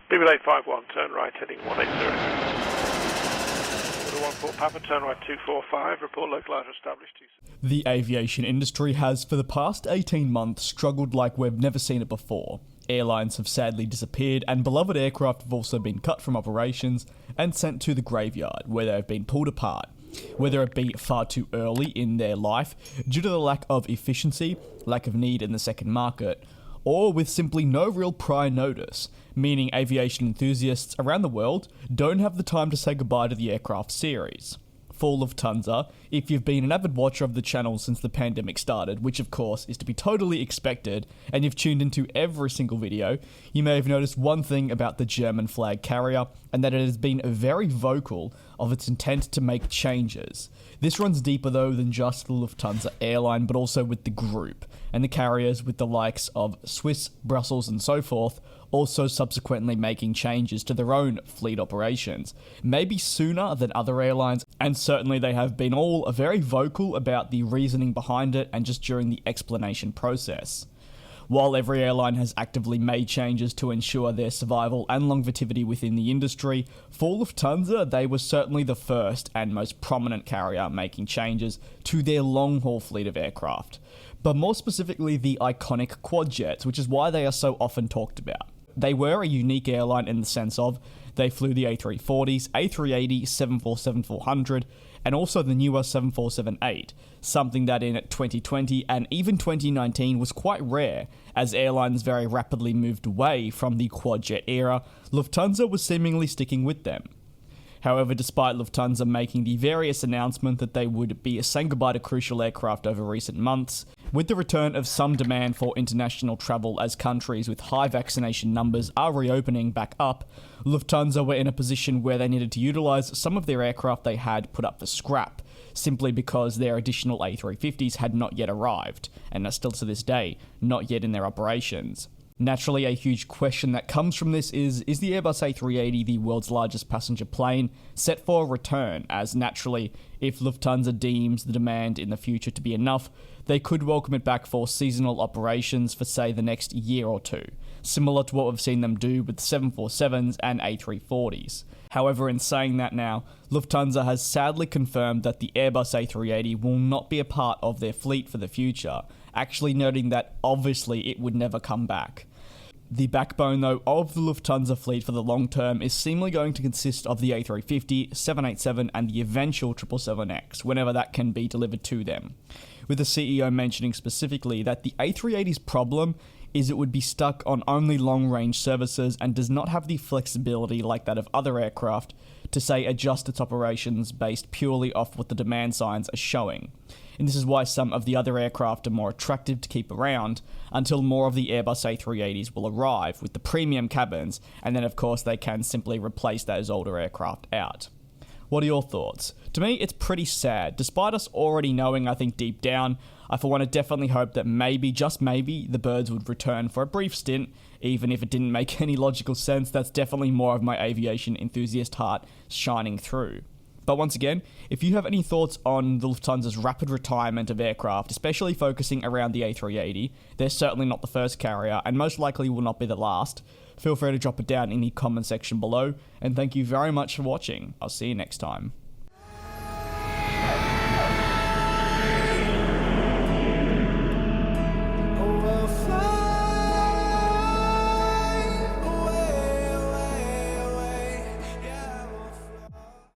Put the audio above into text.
BBL 851, turn right, heading 180. 14 Papa, turn right 245, report localizer established. The aviation industry has, for the past 18 months, struggled like we've never seen it before. Airlines have sadly disappeared, and beloved aircraft have also been cut from operations and sent to the graveyard, where they have been pulled apart. Whether it be far too early in their life, due to the lack of efficiency, lack of need in the second market, or with simply no real prior notice, meaning aviation enthusiasts around the world don't have the time to say goodbye to the aircraft series. For Lufthansa, if you've been an avid watcher of the channel since the pandemic started, which of course is to be totally expected, and you've tuned into every single video, you may have noticed one thing about the German flag carrier, and that it has been very vocal of its intent to make changes. This runs deeper though than just the Lufthansa airline, but also with the group, and the carriers with the likes of Swiss, Brussels and so forth, also subsequently making changes to their own fleet operations, maybe sooner than other airlines, and certainly they have been all very vocal about the reasoning behind it and just during the explanation process. While every airline has actively made changes to ensure their survival and longevity within the industry, for Lufthansa they were certainly the first and most prominent carrier making changes to their long-haul fleet of aircraft, but more specifically the iconic quad jets, which is why they are so often talked about. They were a unique airline in the sense of they flew the A340s, A380, 747-400, and also the newer 747-8, something that in 2020 and even 2019 was quite rare, as airlines very rapidly moved away from the quad-jet era. Lufthansa was seemingly sticking with them. However, despite Lufthansa making the various announcement that they would be saying goodbye to crucial aircraft over recent months, with the return of some demand for international travel as countries with high vaccination numbers are reopening back up, Lufthansa were in a position where they needed to utilise some of their aircraft they had put up for scrap, simply because their additional A350s had not yet arrived, and are still to this day not yet in their operations. Naturally, a huge question that comes from this is the Airbus A380 the world's largest passenger plane set for a return, as naturally, if Lufthansa deems the demand in the future to be enough, they could welcome it back for seasonal operations for say the next year or two, similar to what we've seen them do with 747s and A340s. However, in saying that now, Lufthansa has sadly confirmed that the Airbus A380 will not be a part of their fleet for the future, actually noting that obviously it would never come back. The backbone, though, of the Lufthansa fleet for the long term is seemingly going to consist of the A350, 787 and the eventual 777X, whenever that can be delivered to them, with the CEO mentioning specifically that the A380's problem is it would be stuck on only long-range services and does not have the flexibility like that of other aircraft to, say, adjust its operations based purely off what the demand signs are showing. And this is why some of the other aircraft are more attractive to keep around until more of the Airbus A380s will arrive with the premium cabins, and then of course they can simply replace those older aircraft out. What are your thoughts? To me, it's pretty sad. Despite us already knowing, I think deep down, I for one definitely hope that maybe, just maybe, the birds would return for a brief stint, even if it didn't make any logical sense. That's definitely more of my aviation enthusiast heart shining through. But once again, if you have any thoughts on the Lufthansa's rapid retirement of aircraft, especially focusing around the A380, they're certainly not the first carrier, and most likely will not be the last. Feel free to drop it down in the comment section below, and thank you very much for watching. I'll see you next time.